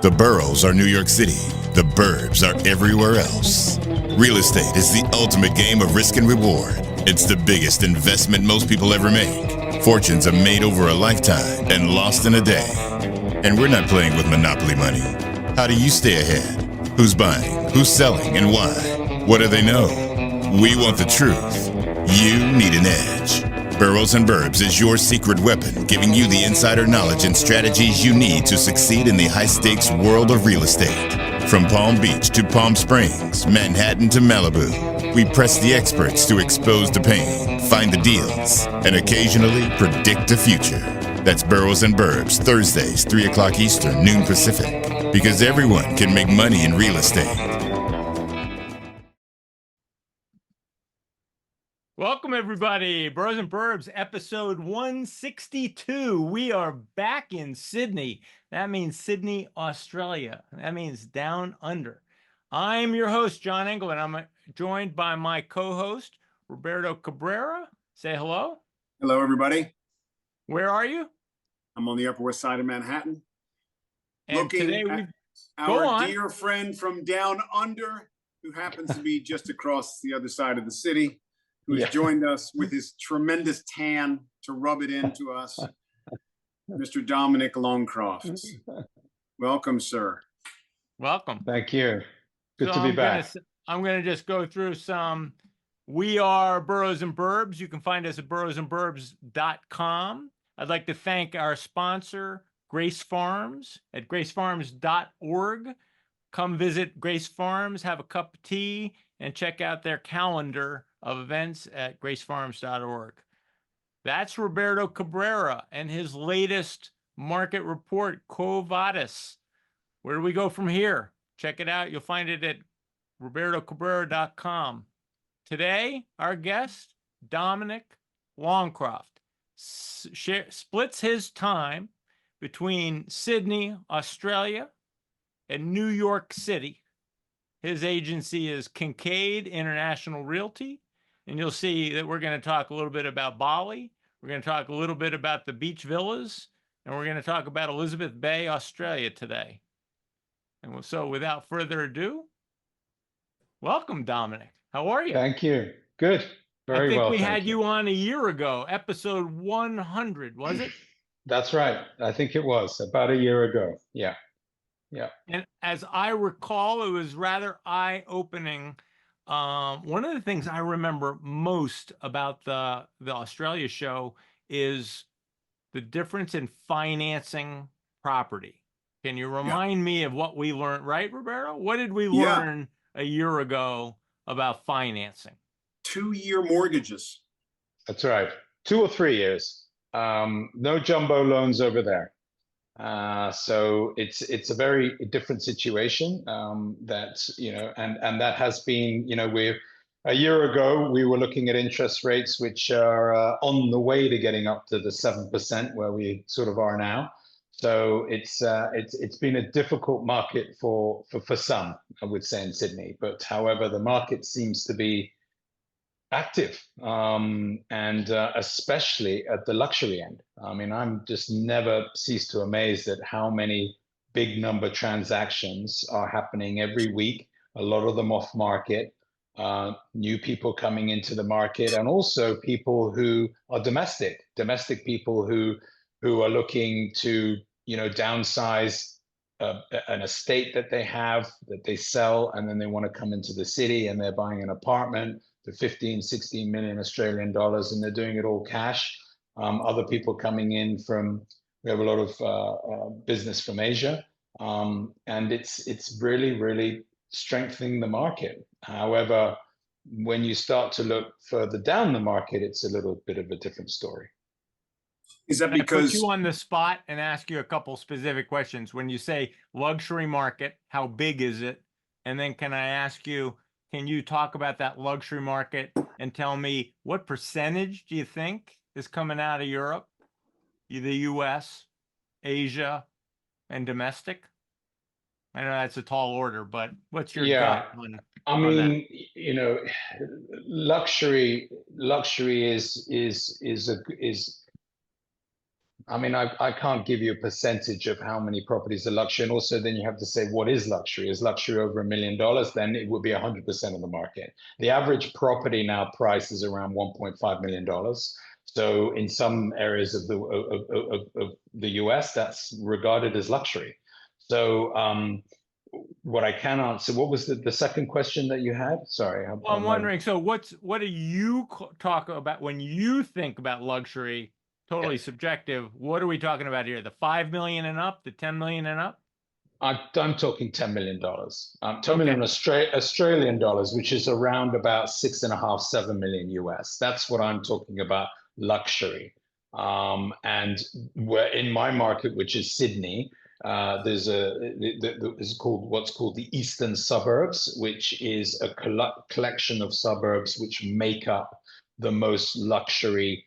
The boroughs are New York City. The burbs are everywhere else. Real estate is the ultimate game of risk and reward. It's the biggest investment most people ever make. Fortunes are made over a lifetime and lost in a day. And we're not playing with monopoly money. How do you stay ahead? Who's buying? Who's selling? And why? What do they know? We want the truth. You need an edge. Boroughs and Burbs is your secret weapon, giving you the insider knowledge and strategies you need to succeed in the high-stakes world of real estate. From Palm Beach to Palm Springs, Manhattan to Malibu, we press the experts to expose the pain, find the deals, and occasionally predict the future. That's Boroughs and Burbs, Thursdays, 3 o'clock Eastern, noon Pacific. Because everyone can make money in real estate. Welcome, everybody. Boroughs and Burbs, episode 162. We are back in Sydney. That means Sydney, Australia. That means down under. I'm your host, John Engel, and I'm joined by my co-host, Roberto Cabrera. Say hello. Hello, everybody. Where are you? I'm on the Upper West Side of Manhattan. And looking today at we our dear friend from down under, who happens to be just across the other side of the city, who has joined us with his tremendous tan to rub it into us, Mr. Dominic Longcroft. Welcome, sir. Welcome. Thank you. Good to be back. I'm going to just go through some. We are Boroughs and Burbs. You can find us at boroughsandburbs.com. I'd like to thank our sponsor, Grace Farms, at gracefarms.org. Come visit Grace Farms, have a cup of tea, and check out their calendar of events at gracefarms.org. That's Roberto Cabrera and his latest market report, Quo Vadis. Where do we go from here? Check it out. You'll find it at robertocabrera.com. Today, our guest, Dominic Longcroft, splits his time between Sydney, Australia, and New York City. His agency is Kincaid International Realty. And you'll see that we're going to talk a little bit about Bali. We're going to talk a little bit about the beach villas. And we're going to talk about Elizabeth Bay, Australia today. And so without further ado, welcome, Dominic. How are you? Thank you. Good. Very well. I think we had you on a year ago, episode 100, was it? That's right. I think it was about a year ago. Yeah. Yeah. And as I recall, it was rather eye-opening. One of the things I remember most about the Australia show is the difference in financing property. Can you remind me of what we learned, right, Roberto? What did we learn a year ago about financing? 2-year mortgages. That's right. 2 or 3 years. No jumbo loans over there. So it's a very different situation that, and that has been, a year ago, we were looking at interest rates, which are on the way to getting up to the 7% where we sort of are now. So it's been a difficult market for some, I would say, in Sydney. But however, the market seems to be active, and especially at the luxury end. I mean, I'm just never cease to amaze at how many big number transactions are happening every week, a lot of them off market, new people coming into the market, and also people who are domestic people who are looking to, downsize an estate that they have, that they sell, and then they want to come into the city and they're buying an apartment for 15, 16 million Australian dollars, and they're doing it all cash. Other people coming in we have a lot of business from Asia, and it's really, really strengthening the market. However, when you start to look further down the market, it's a little bit of a different story. Is that because I put you on the spot and ask you a couple specific questions? When you say luxury market, how big is it? And then can I ask you, can you talk about that luxury market and tell me what percentage do you think is coming out of Europe, the US, Asia, and domestic? I know that's a tall order, but what's your gut on that? Luxury is I mean, I can't give you a percentage of how many properties are luxury. And also then you have to say, what is luxury? Is luxury over $1 million? Then it would be 100% of the market. The average property now price is around $1.5 million. So in some areas of the US, that's regarded as luxury. So what I can answer, what was the second question that you had? Sorry. Well, I'm wondering, so what do you talk about when you think about luxury? Totally subjective. What are we talking about here? The 5 million and up, the 10 million and up? I'm talking $10 million. 10 million Australian dollars, which is around about 6.5, 7 million US. That's what I'm talking about, luxury. And we're in my market, which is Sydney. There's what's called the Eastern Suburbs, which is a collection of suburbs which make up the most luxury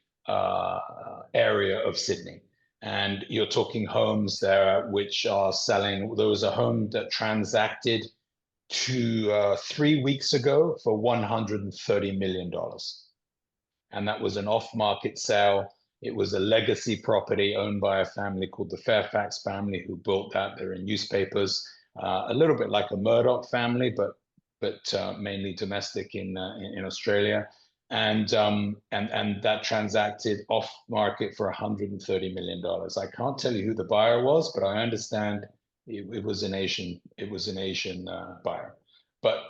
area of Sydney. And you're talking homes there which are selling. There was a home that transacted 3 weeks ago for $130 million. And that was an off-market sale. It was a legacy property owned by a family called the Fairfax family who built that. They're in newspapers, a little bit like a Murdoch family, but mainly domestic in Australia. And that transacted off market for $130 million. I can't tell you who the buyer was, but I understand it was an Asian buyer. But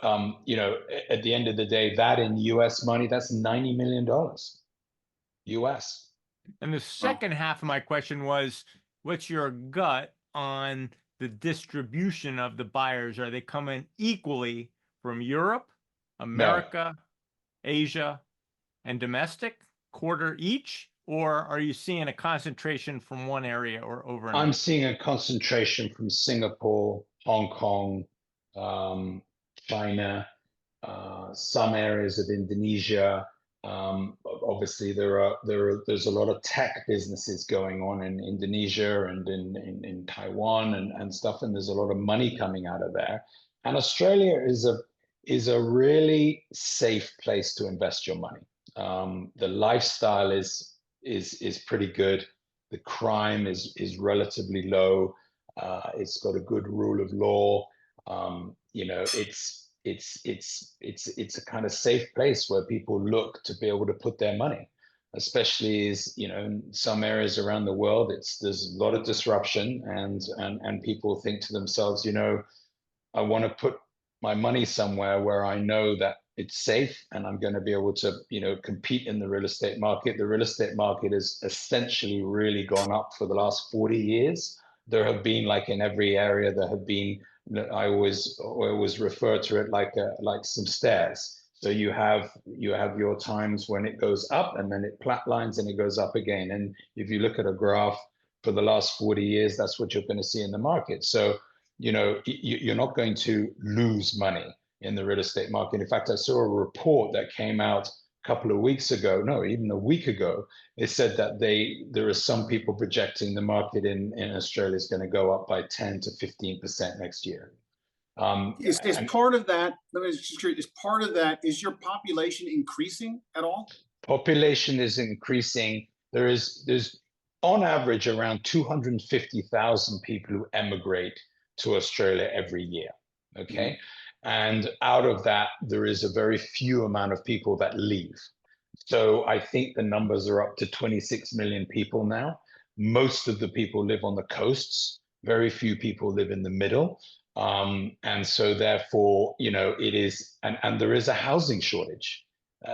you know, at the end of the day, that in US money, that's $90 million US. And the second half of my question was, what's your gut on the distribution of the buyers? Are they coming equally from Europe, America, Asia, and domestic, quarter each? Or are you seeing a concentration from one area or over another? I'm seeing a concentration from Singapore, Hong Kong, China, some areas of Indonesia. Obviously, there's a lot of tech businesses going on in Indonesia and in Taiwan and stuff, and there's a lot of money coming out of there. And Australia is a really safe place to invest your money. The lifestyle is pretty good. The crime is relatively low. It's got a good rule of law. You know, it's a kind of safe place where people look to be able to put their money, especially as, you know, in some areas around the world, there's a lot of disruption and people think to themselves, you know, I want to put my money somewhere where I know that it's safe and I'm going to be able to, you know, compete in the real estate market. The real estate market has essentially really gone up for the last 40 years. There have been, like in every area, there have been, I always refer to it like some stairs. So you have your times when it goes up and then it flatlines and it goes up again. And if you look at a graph for the last 40 years, that's what you're going to see in the market. So, you know, you're not going to lose money in the real estate market. In fact, I saw a report that came out a couple of weeks ago, no, even a week ago. It said that there are some people projecting the market in Australia is going to go up by 10 to 15% next year. Is part of that, is part of that, is your population increasing at all? Population is increasing. There's on average around 250,000 people who emigrate to Australia every year. Okay. Mm-hmm. And out of that, there is a very few amount of people that leave. So I think the numbers are up to 26 million people now. Most of the people live on the coasts. Very few people live in the middle. And so therefore, you know, it is, and there is a housing shortage.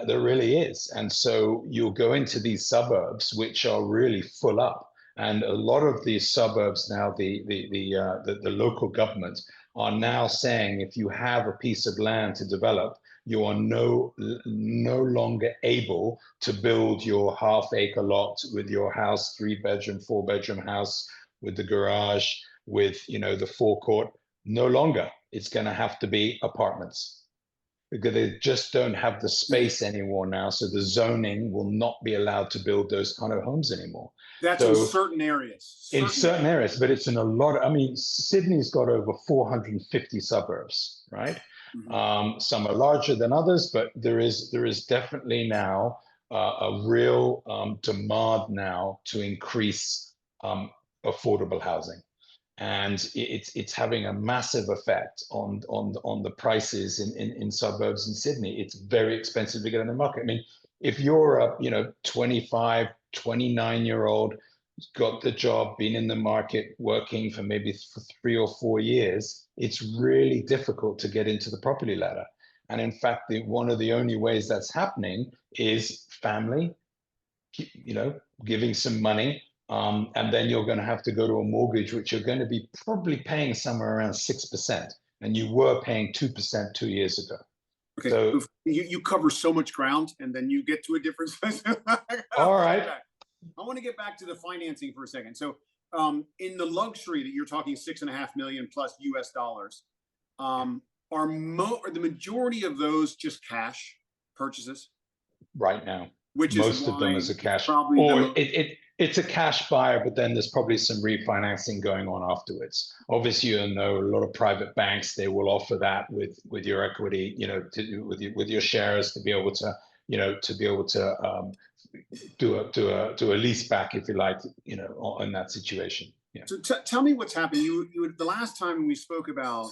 There really is. And so you'll go into these suburbs, which are really full up. And a lot of these suburbs now, the local government are now saying, if you have a piece of land to develop, you are no longer able to build your half-acre lot with your house, 3-bedroom, 4-bedroom house with the garage, with, you know, the forecourt. No longer. It's going to have to be apartments because they just don't have the space anymore now. So the zoning will not be allowed to build those kind of homes anymore. That's in certain areas. In certain areas, but it's in a lot. I mean, Sydney's got over 450 suburbs, right? Mm-hmm. Some are larger than others, but there is definitely now a real demand now to increase affordable housing. And it's having a massive effect on the prices in suburbs in Sydney. It's very expensive to get in the market. I mean, if you're a 25, 29-year-old, got the job, been in the market, working for maybe for 3 or 4 years, it's really difficult to get into the property ladder. And in fact, one of the only ways that's happening is family, giving some money. And then you're going to have to go to a mortgage, which you're going to be probably paying somewhere around 6%. And you were paying 2% 2 years ago. Okay, so you cover so much ground, and then you get to a different. All right. I want to get back to the financing for a second. So in the luxury that you're talking $6.5 million plus US dollars, are the majority of those just cash purchases? Right now. Which most is of them is a cash, probably or it's a cash buyer, but then there's probably some refinancing going on afterwards. Obviously, a lot of private banks, they will offer that with your equity, with your shares to be able to, do a lease back, if you like, in that situation. Yeah. So tell me what's happened. You the last time we spoke about,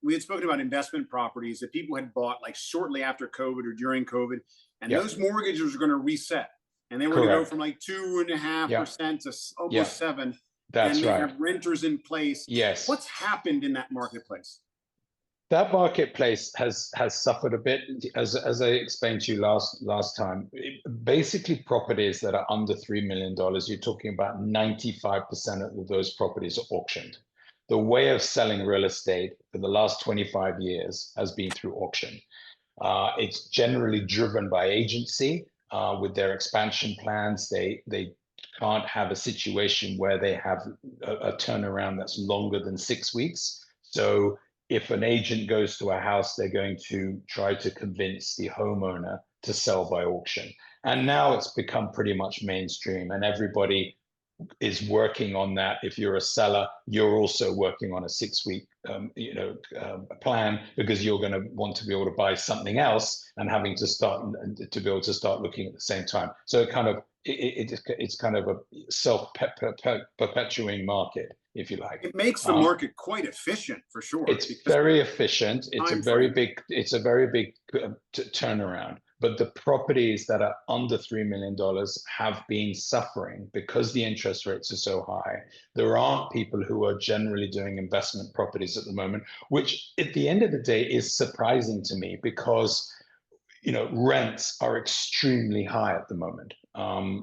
we had spoken about investment properties that people had bought like shortly after COVID or during COVID, and those mortgages were going to reset, and they were going to go from like 2.5% to almost 7%. That's and they right. have renters in place. Yes. What's happened in that marketplace? That marketplace has suffered a bit, as I explained to you last time. Basically, properties that are under $3 million, you're talking about 95% of those properties are auctioned. The way of selling real estate for the last 25 years has been through auction. It's generally driven by agency with their expansion plans. They can't have a situation where they have a turnaround that's longer than 6 weeks. So if an agent goes to a house, they're going to try to convince the homeowner to sell by auction. And now it's become pretty much mainstream, and everybody is working on that. If you're a seller, you're also working on a 6-week plan, because you're going to want to be able to buy something else and having to be able to start looking at the same time. So it's kind of a self-perpetuating market, if you like. It makes the market quite efficient, for sure. It's very efficient. It's a very big turnaround. But the properties that are under $3 million have been suffering because the interest rates are so high. There aren't people who are generally doing investment properties at the moment, which at the end of the day is surprising to me, because rents are extremely high at the moment,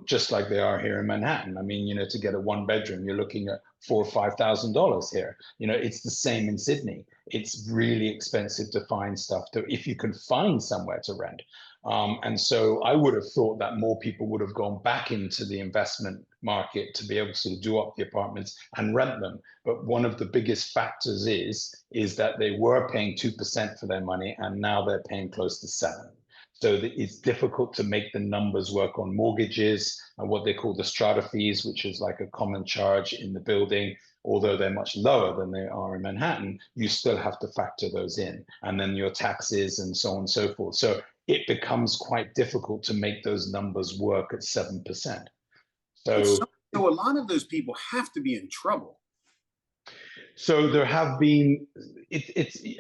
just like they are here in Manhattan. I mean, to get a 1-bedroom, you're looking at $4,000 or $5,000 here. It's the same in Sydney. It's really expensive to find stuff if you can find somewhere to rent. And so I would have thought that more people would have gone back into the investment market to be able to do up the apartments and rent them. But one of the biggest factors is that they were paying 2% for their money, and now they're paying close to 7%. So it's difficult to make the numbers work on mortgages and what they call the strata fees, which is like a common charge in the building. Although they're much lower than they are in Manhattan, you still have to factor those in, and then your taxes and so on and so forth. So it becomes quite difficult to make those numbers work at 7%. So a lot of those people have to be in trouble. So there have been.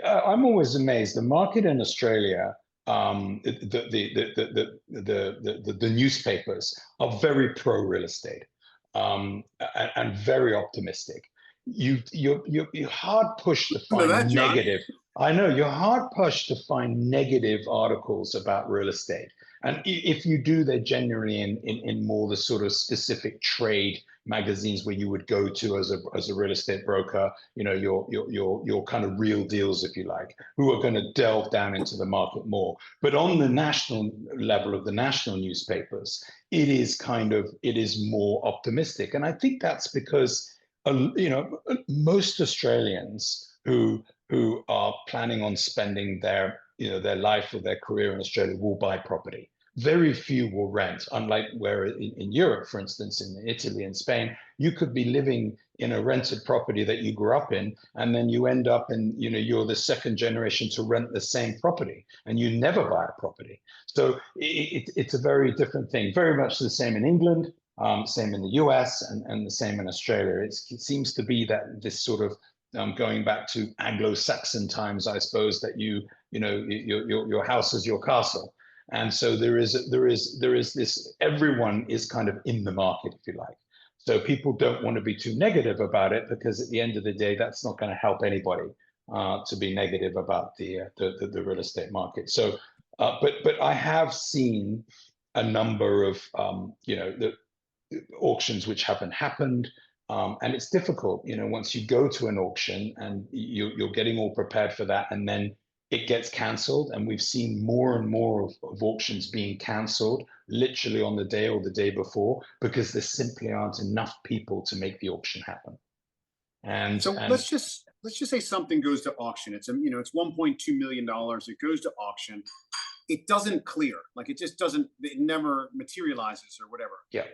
I'm always amazed. The market in Australia, the newspapers are very pro real estate, and very optimistic. You're hard pushed to find negative. I know you're hard pushed to find negative articles about real estate, and if you do, they're generally in more the sort of specific trade magazines where you would go to as a real estate broker. Your kind of real deals, if you like, who are going to delve down into the market more. But on the national level of the national newspapers, it is more optimistic, and I think that's because most Australians who are planning on spending their life or their career in Australia will buy property. Very few will rent, unlike where in Europe, for instance, in Italy and Spain, you could be living in a rented property that you grew up in, and then you end up in, you're the second generation to rent the same property, and you never buy a property. So it's a very different thing. Very much the same in England. Same in the US and the same in Australia. It seems to be that this sort of going back to Anglo-Saxon times, I suppose, that your house is your castle. And so there is this, everyone is kind of in the market, if you like. So people don't want to be too negative about it, because at the end of the day, that's not going to help anybody to be negative about the real estate market. So, but I have seen a number of the auctions which haven't happened. And it's difficult, once you go to an auction and you're getting all prepared for that, and then it gets cancelled. And we've seen more and more of auctions being cancelled literally on the day or the day before, because there simply aren't enough people to make the auction happen. And so let's just say something goes to auction. It's it's $1.2 million. It goes to auction. It doesn't clear, like it just doesn't. It never materializes or whatever. Yeah.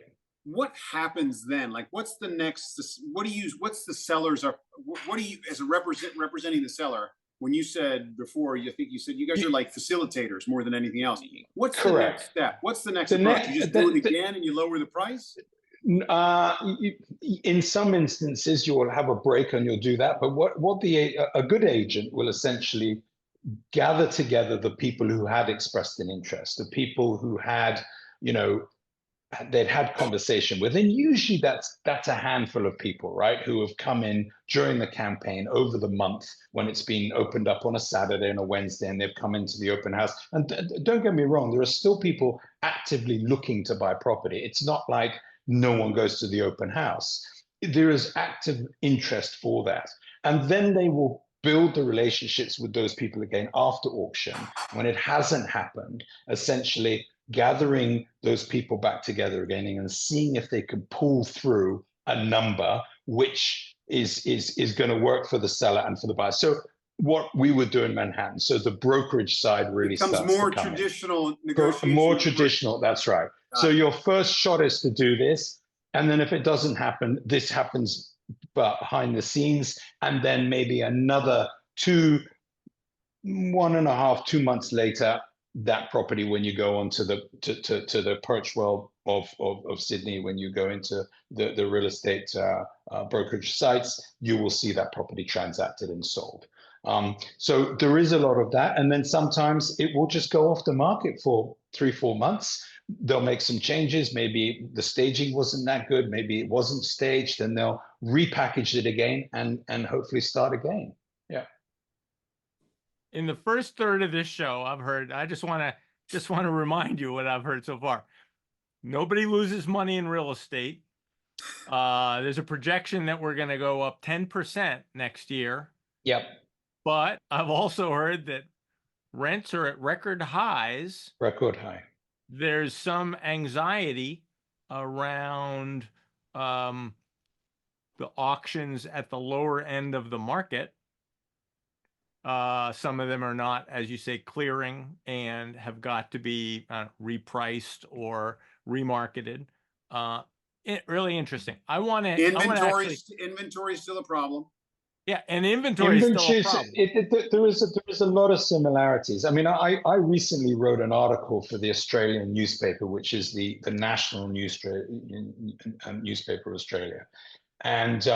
What happens then? Like, what's the next? What's the sellers are? What do you, as a representing the seller? When you said before, you said you guys are like facilitators more than anything else. What's correct. The next step? What's the next approach? You just do it again and you lower the price? In some instances, you will have a break and you'll do that. But what a good agent will essentially gather together the people who had expressed an interest, the people who had, they'd had conversation with, and usually that's a handful of people, right, who have come in during the campaign over the month when it's been opened up on a Saturday and a Wednesday, and they've come into the open house. And don't get me wrong, there are still people actively looking to buy property. It's not like no one goes to the open house. There is active interest for that, and then they will build the relationships with those people again after auction when it hasn't happened, essentially gathering those people back together again and seeing if they can pull through a number which is going to work for the seller and for the buyer. So what we would do in Manhattan, so the brokerage side really becomes starts more to come traditional negotiation. more traditional, that's right. So your first shot is to do this, and then if it doesn't happen, this happens behind the scenes, and then maybe another 1.5, 2 months later, that property, when you go on to the perch world of Sydney, when you go into the real estate brokerage sites, you will see that property transacted and sold. So there is a lot of that, and then sometimes it will just go off the market for 3-4 months. They'll make some changes. Maybe the staging wasn't that good. Maybe it wasn't staged, and they'll repackage it again and hopefully start again. Yeah. In the first third of this show, I've heard, I just want to remind you what I've heard so far. Nobody loses money in real estate. There's a projection that we're going to go up 10% next year. Yep. But I've also heard that rents are at record highs. Record high. There's some anxiety around the auctions at the lower end of the market. Some of them are not, as you say, clearing and have got to be repriced or remarketed. Really interesting. I want to. Inventory is still a problem. Yeah, and inventory is still a problem. There is a lot of similarities. I mean, I recently wrote an article for the Australian newspaper, which is the national newspaper of Australia, and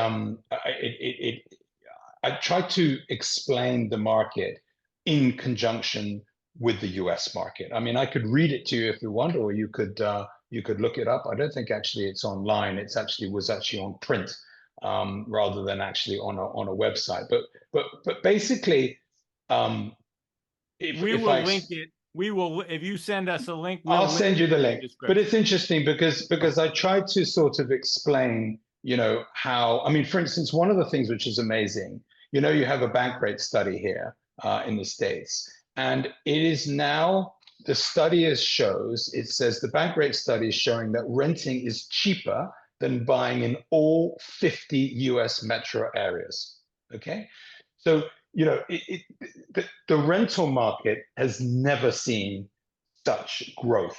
I tried to explain the market in conjunction with the US market. I mean, I could read it to you if you want, or you could look it up. I don't think actually it's online. It was actually on print rather than actually on a website. But basically, we will link it. We will, if you send us a link, I'll send you the link. But it's interesting because I tried to sort of explain, how, I mean, for instance, one of the things which is amazing, you have a bank rate study here in the States, and it is now, the study it says the bank rate study is showing that renting is cheaper than buying in all 50 US metro areas. Okay. So, the rental market has never seen such growth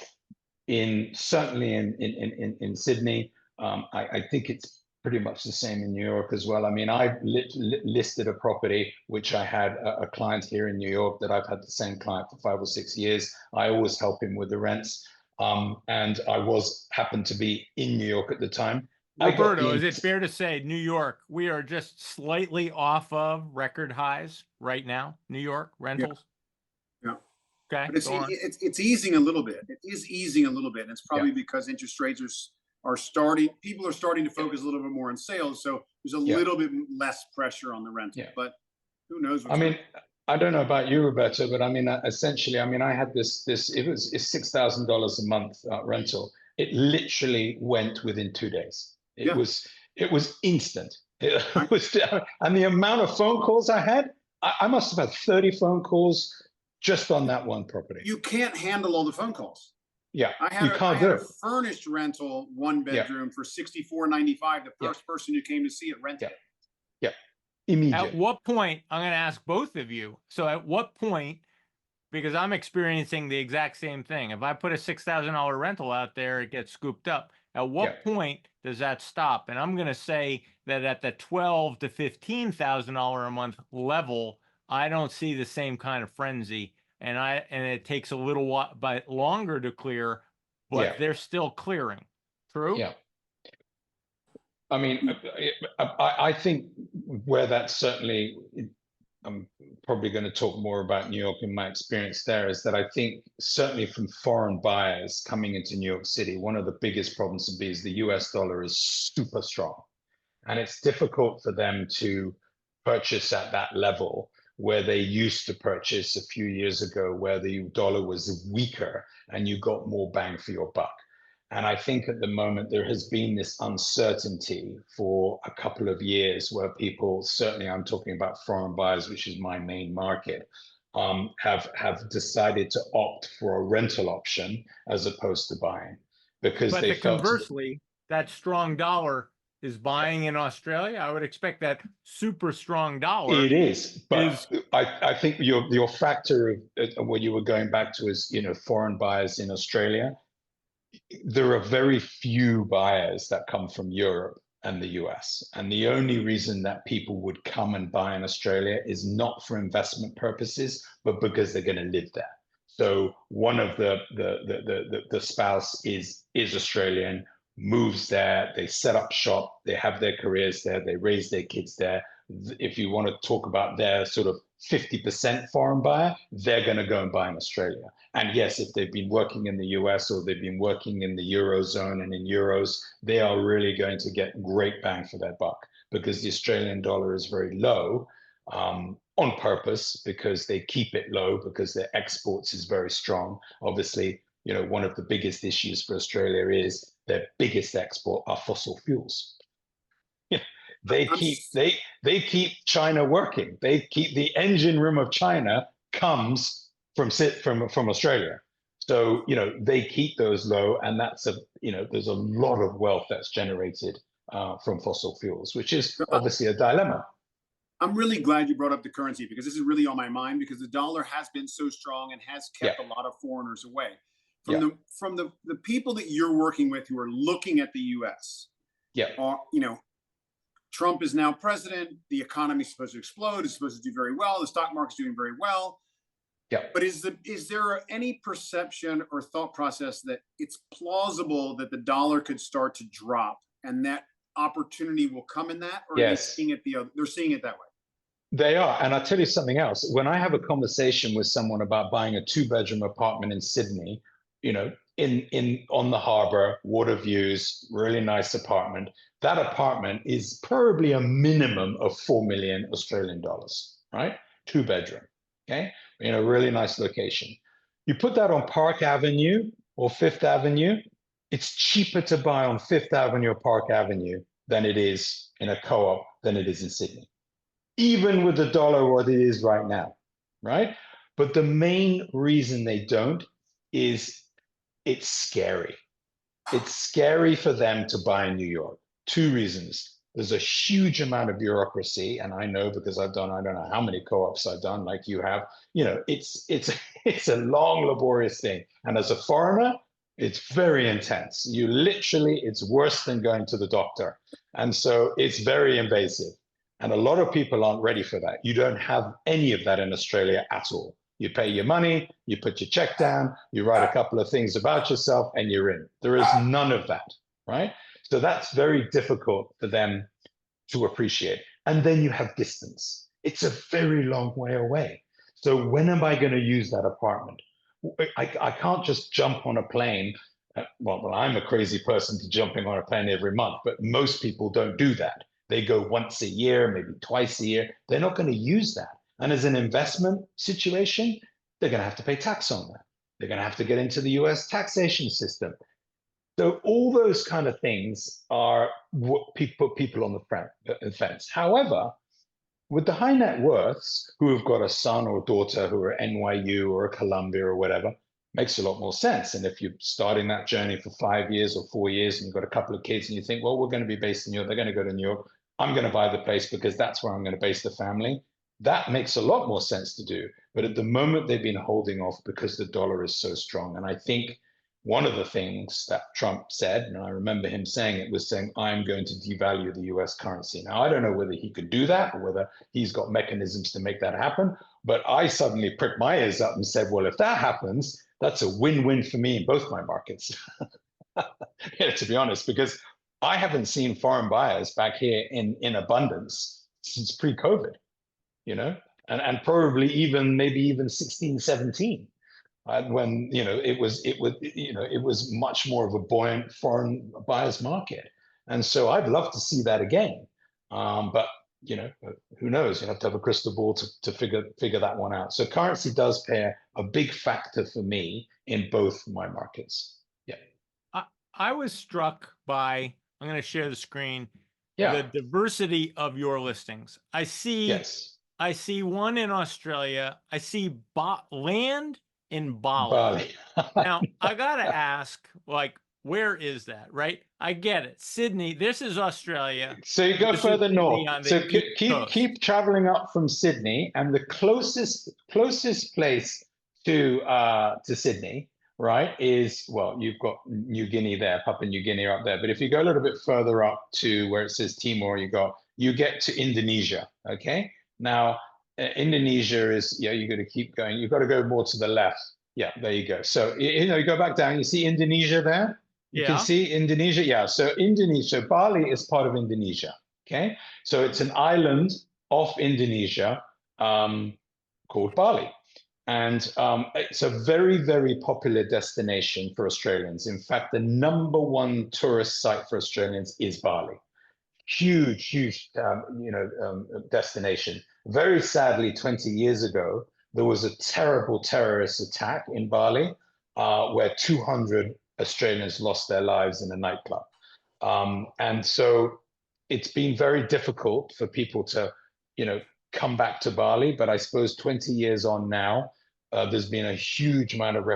certainly in Sydney. I think it's pretty much the same in New York as well. I mean, I listed a property which I had a client here in New York that I've had the same client for 5 or 6 years. I always help him with the rents. And I happened to be in New York at the time. Roberto, is it fair to say New York, we are just slightly off of record highs right now? New York rentals? Yeah. Okay. But it's easing a little bit. It is easing a little bit. And it's probably because interest rates are starting, people are starting to focus a little bit more on sales. So there's a little bit less pressure on the rental. But who knows what's going on. I don't know about you, Roberto, but I mean, essentially, I mean, I had it's $6,000 a month rental. It literally went within 2 days. It was instant. It was, and the amount of phone calls I had, I must have had 30 phone calls just on that one property. You can't handle all the phone calls. Yeah, I had a furnished rental, 1 bedroom for $64.95. The first person who came to see it rented. Yeah. Immediate. At what point, I'm going to ask both of you. So at what point, because I'm experiencing the exact same thing. If I put a $6,000 rental out there, it gets scooped up. At what point does that stop? And I'm going to say that at the $12,000 to $15,000 a month level, I don't see the same kind of frenzy. And it takes a little while, but longer to clear, but they're still clearing. True? Yeah. I mean, I think where that's certainly, I'm probably going to talk more about New York and my experience there, is that I think certainly from foreign buyers coming into New York City, one of the biggest problems to be is the US dollar is super strong. And it's difficult for them to purchase at that level where they used to purchase a few years ago, where the dollar was weaker and you got more bang for your buck. And I think at the moment there has been this uncertainty for a couple of years where people, certainly I'm talking about foreign buyers, which is my main market, have decided to opt for a rental option as opposed to buying, because they felt conversely, that strong dollar is buying in Australia. I would expect that super strong dollar. It is, but I think your factor of what you were going back to is, foreign buyers in Australia. There are very few buyers that come from Europe and the US. And the only reason that people would come and buy in Australia is not for investment purposes, but because they're going to live there. So one of the spouse is Australian, moves there, they set up shop, they have their careers there, they raise their kids there. If you want to talk about their sort of 50% foreign buyer, they're going to go and buy in Australia. And yes, if they've been working in the US or they've been working in the Eurozone and in euros, they are really going to get great bang for their buck, because the Australian dollar is very low on purpose, because they keep it low because their exports is very strong. Obviously, one of the biggest issues for Australia is their biggest export are fossil fuels. They keep China working. They keep the engine room of China comes from Australia. So, they keep those low, and that's there's a lot of wealth that's generated from fossil fuels, which is obviously a dilemma. I'm really glad you brought up the currency, because this is really on my mind, because the dollar has been so strong and has kept a lot of foreigners away. From the people that you're working with who are looking at the US, Trump is now president. The economy is supposed to explode. It's supposed to do very well. The stock market's doing very well. Yeah. But is there any perception or thought process that it's plausible that the dollar could start to drop and that opportunity will come in that? Or are they seeing it they're seeing it that way? They are. And I'll tell you something else. When I have a conversation with someone about buying a 2-bedroom apartment in Sydney, in on the harbor, water views, really nice apartment. That apartment is probably a minimum of 4 million Australian dollars, right? 2-bedroom, okay? In a really nice location. You put that on Park Avenue or Fifth Avenue, it's cheaper to buy on Fifth Avenue or Park Avenue than it is in a co-op, than it is in Sydney. Even with the dollar what it is right now, right? But the main reason they don't is it's scary. It's scary for them to buy in New York. 2 reasons. There's a huge amount of bureaucracy, and I know because I've done, I don't know how many co-ops I've done, like you have. It's a long, laborious thing. And as a foreigner, it's very intense. It's worse than going to the doctor. And so it's very invasive. And a lot of people aren't ready for that. You don't have any of that in Australia at all. You pay your money, you put your check down, you write a couple of things about yourself, and you're in. There is none of that, right? So that's very difficult for them to appreciate. And then you have distance. It's a very long way away. So when am I going to use that apartment? I can't just jump on a plane. Well, I'm a crazy person to jumping on a plane every month, but most people don't do that. They go once a year, maybe twice a year. They're not going to use that. And as an investment situation, they're going to have to pay tax on that. They're going to have to get into the US taxation system. So all those kind of things are what put people on the fence. However, with the high net worths who have got a son or daughter who are NYU or Columbia or whatever, makes a lot more sense. And if you're starting that journey for 5 years or 4 years and you've got a couple of kids and you think, well, we're going to be based in New York, they're going to go to New York, I'm going to buy the place because that's where I'm going to base the family. That makes a lot more sense to do. But at the moment, they've been holding off because the dollar is so strong. And I think one of the things that Trump said, and I remember him saying it, was saying, I'm going to devalue the US currency. Now, I don't know whether he could do that or whether he's got mechanisms to make that happen. But I suddenly pricked my ears up and said, well, if that happens, that's a win-win for me in both my markets, to be honest, because I haven't seen foreign buyers back here in abundance since pre-COVID, and probably maybe even 16, 17. When it was much more of a buoyant foreign buyers market, and so I'd love to see that again. But who knows? You have to have a crystal ball to figure that one out. So currency does play a big factor for me in both my markets. Yeah, I was struck by. I'm going to share the screen. Yeah, the diversity of your listings. I see. Yes. I see one in Australia. I see land in Bali. Bali. Now, I got to ask, where is that, right? I get it. Sydney, this is Australia. So you go further north. So keep traveling up from Sydney, and the closest place to Sydney, right, is, well, you've got New Guinea there, Papua New Guinea up there. But if you go a little bit further up to where it says Timor, you get to Indonesia, okay? Now, Indonesia is, you got to keep going. You've got to go more to the left. Yeah, there you go. So, you go back down, you see Indonesia there? You can see Indonesia. Yeah, so Indonesia, Bali is part of Indonesia, okay? So it's an island off Indonesia called Bali. And it's a very, very popular destination for Australians. In fact, the #1 tourist site for Australians is Bali. Huge, destination. Very sadly, 20 years ago, there was a terrible terrorist attack in Bali where 200 Australians lost their lives in a nightclub. And so it's been very difficult for people to, come back to Bali. But I suppose 20 years on now, there's been a huge amount of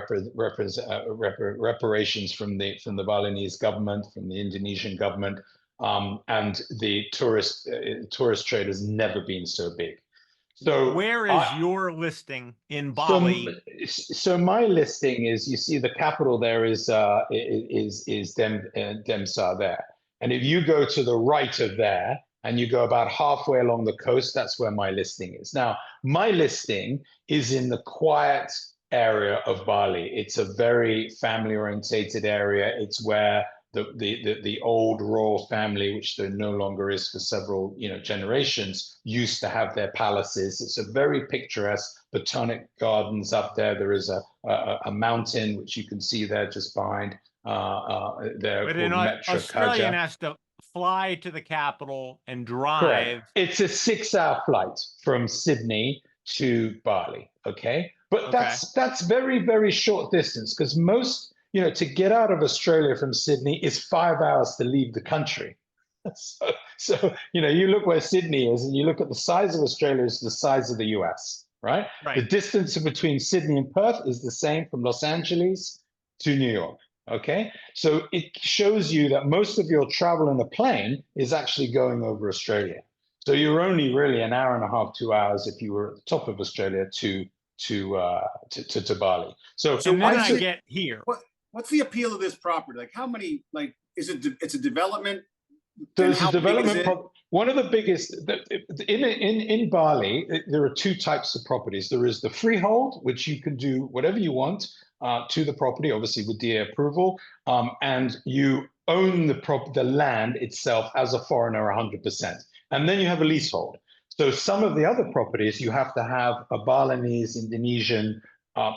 reparations from the Balinese government, from the Indonesian government. And the tourist trade has never been so big. So where is your listing in Bali? So my listing is, you see the capital there is Demsar there. And if you go to the right of there and you go about halfway along the coast, that's where my listing is. Now, my listing is in the quiet area of Bali. It's a very family orientated area. It's where the old royal family, which there no longer is for several generations, used to have their palaces. It's a very picturesque botanic gardens up there. There is a mountain which you can see there just behind there. But in Australian has to fly to the capital and drive. Correct. It's a 6-hour flight from Sydney to Bali. Okay, but that's very, very short distance, because most, to get out of Australia from Sydney is 5 hours to leave the country. So you look where Sydney is and you look at the size of Australia is the size of the US, right? The distance between Sydney and Perth is the same from Los Angeles to New York, okay? So it shows you that most of your travel in a plane is actually going over Australia. So you're only really an hour and a half, 2 hours if you were at the top of Australia to Bali. So then I get here. What's the appeal of this property? Like, how many? Like, it's a development So And there's how a big is development. it? One of the biggest in Bali, there are two types of properties. There is the freehold, which you can do whatever you want to the property, obviously with DA approval, and you own the land itself as a foreigner 100%. And then you have a leasehold. So some of the other properties, you have to have a Balinese, Indonesian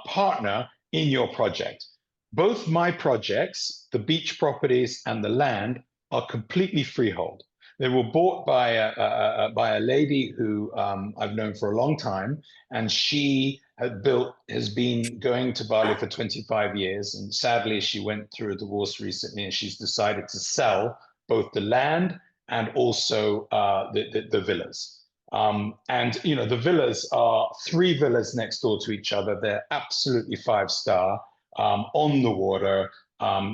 partner in your project. Both my projects, the beach properties and the land, are completely freehold. They were bought by a lady who I've known for a long time, and she has been going to Bali for 25 years. And sadly, she went through a divorce recently, and she's decided to sell both the land and also the villas. And you know, the villas are 3 villas next door to each other. They're absolutely 5-star, on the water.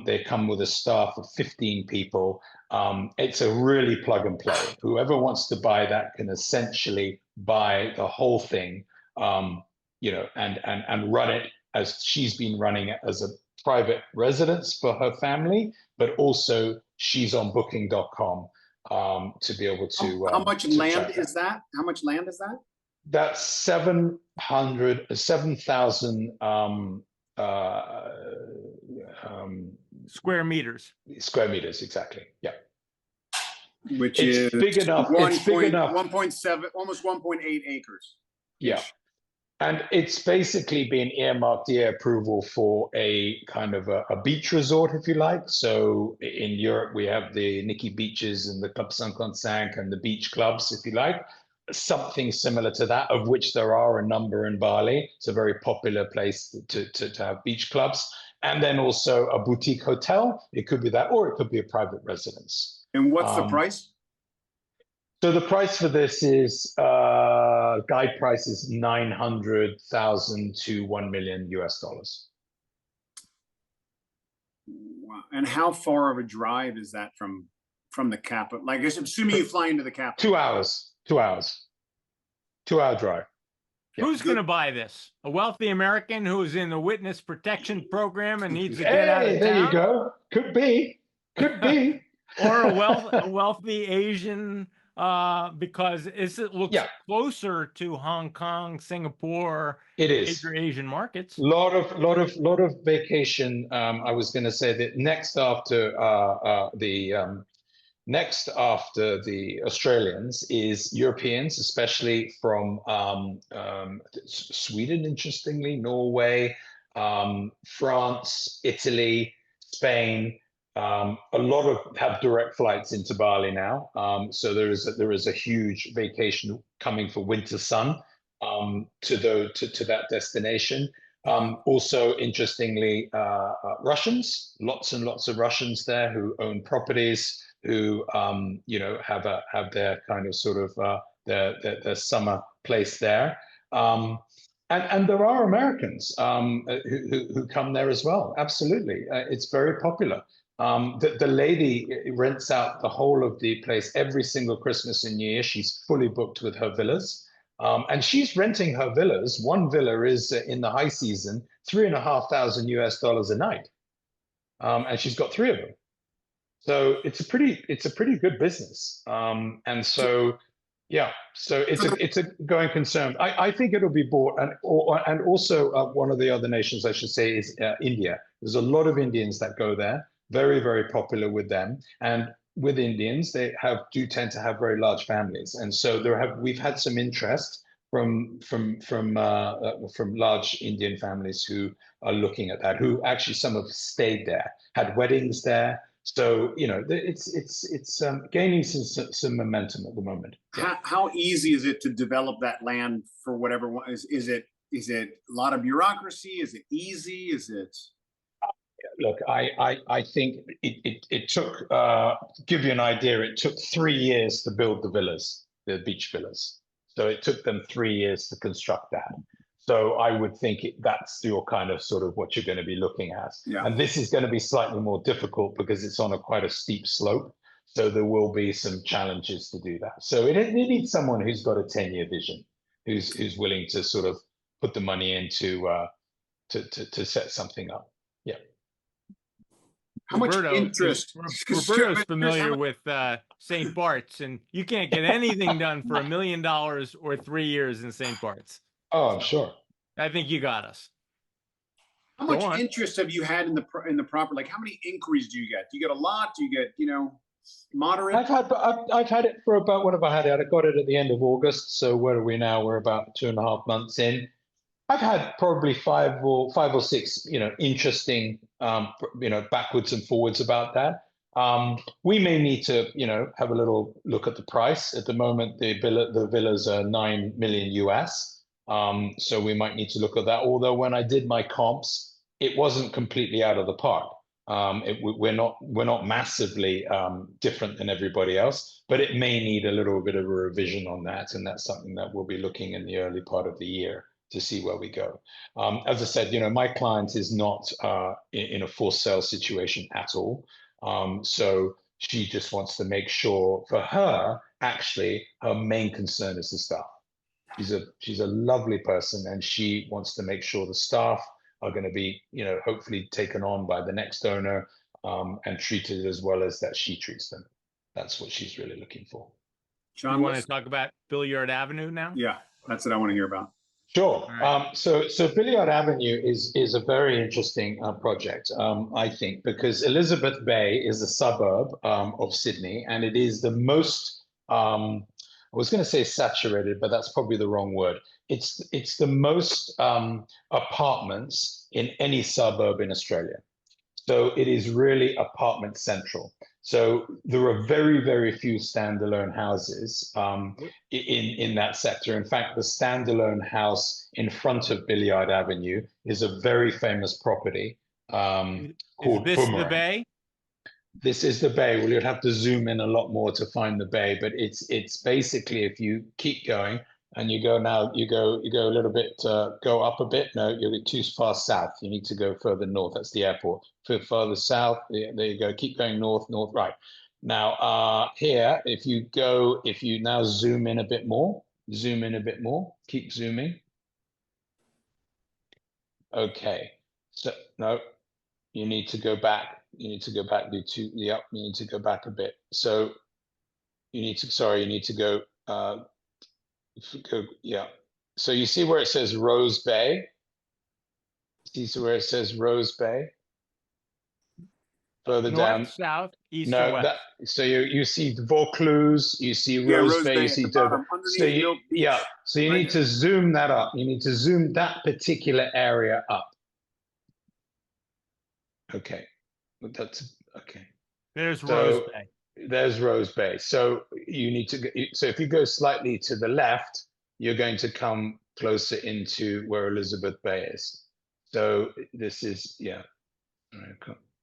They come with a staff of 15 people. It's a really plug and play. Whoever wants to buy that can essentially buy the whole thing, you know, and run it as she's been running it as a private residence for her family, but also she's on booking.com to be able to. How much land is that? How much land is that? That's 7,000 Square meters. square meters, exactly. Yeah. Which It's is big enough. It's big enough. 1.7, almost 1.8 acres. Yeah. And it's basically been earmarked DA approval for a kind of a beach resort, if you like. So in Europe, we have the Nikki beaches and the Club Saint-Consank and the beach clubs, if you like. Something similar to that, of which there are a number in Bali. It's a very popular place to have beach clubs. And then also a boutique hotel. It could be that, or it could be a private residence. And what's the price? So the price for this is guide price is 900,000 to $1 million US. Wow. And how far of a drive is that from the capital? Like, assuming you fly into the capital. 2 hours. 2 hours. 2-hour drive. Yeah. Who's going to buy this? A wealthy American who is in the witness protection program and needs to get out of town? There you go. Could be. Could be. Or a wealthy Asian, because it looks closer to Hong Kong, Singapore. It is major Asian markets. Lot of vacation. I was going to say that next after the Australians is Europeans, especially from Sweden, interestingly, Norway, France, Italy, Spain. A lot have direct flights into Bali now. So there is a huge vacation coming for winter sun to that destination. Also, interestingly, Russians, lots and lots of Russians there who own properties, who you know, have their kind of sort of their summer place there. And there are Americans who come there as well. Absolutely, it's very popular. The lady rents out the whole of the place every single Christmas and New Year. She's fully booked with her villas. And she's renting her villas. One villa is in the high season, $3,500 US a night. And she's got 3 of them. So it's a pretty good business. And so, yeah, so it's a going concern. I think it'll be bought. And also one of the other nations, I should say, is India. There's a lot of Indians that go there. Very, very popular with them. And with Indians, they do tend to have very large families. And so we've had some interest from large Indian families who are looking at that, who actually some have stayed there, had weddings there. So, you know, it's gaining some momentum at the moment. Yeah. How easy is it to develop that land for whatever one? Is it a lot of bureaucracy? Is it easy? Is it? Look, I think it took, give you an idea, it took 3 years to build the villas, the beach villas. So it took them 3 years to construct that. So I would think that's your kind of sort of what you're going to be looking at. Yeah. And this is going to be slightly more difficult because it's on quite a steep slope. So there will be some challenges to do that. So it needs someone who's got a 10-year vision, who's willing to sort of put the money into to set something up. Yeah. How much interest? Roberto's familiar with St. Bart's, and you can't get anything done for $1 million or 3 years in St. Bart's. Oh, I'm sure. I think you got us. How Go much on. interest have you had in the property? Like, how many inquiries do you get? Do you get a lot? Do you get, moderate? I've had it for about, what have I had it? I got it at the end of August. So where are we now? We're about 2.5 months in. I've had probably five or six, interesting, backwards and forwards about that. We may need to, have a little look at the price. At the moment, the villas are 9 million US. So we might need to look at that. Although when I did my comps, it wasn't completely out of the park. We're not massively different than everybody else, but it may need a little bit of a revision on that, and that's something that we'll be looking in the early part of the year to see where we go. As I said, my client is not in a forced sale situation at all. So she just wants to make sure, for her, actually, her main concern is the staff. She's a lovely person, and she wants to make sure the staff are going to be, hopefully taken on by the next owner and treated as well as that she treats them. That's what she's really looking for. John, You want to talk about Billiard Avenue now? Yeah, that's what I want to hear about. Sure. Right. So Billiard Avenue is a very interesting project, I think, because Elizabeth Bay is a suburb of Sydney, and it is the most, I was going to say saturated, but that's probably the wrong word. It's the most apartments in any suburb in Australia. So it is really apartment central. So there are very, very few standalone houses in that sector. In fact, the standalone house in front of Billiard Avenue is a very famous property called Is this Boomerang. the Bay? This is the Bay. Well, you'd have to zoom in a lot more to find the Bay, but it's basically, if you keep going and you go a little bit, go up a bit. No, you're too far south. You need to go further north. That's the airport. Further south, there you go. Keep going north, right. Now, here, if you now zoom in a bit more, keep zooming. Okay. So, no, you need to go back. You need to go back, you need to go back a bit. So you need to go, yeah. So you see where it says Rose Bay? See where it says Rose Bay? Further North, down. south, east, or west? So you see Vaucluse, you see Rose Bay, you see Dover. So you need to zoom that up. You need to zoom that particular area up. Okay. That's okay. There's Rose Bay. There's Rose Bay. So you need to so if you go slightly to the left, you're going to come closer into where Elizabeth Bay is. So this is, yeah.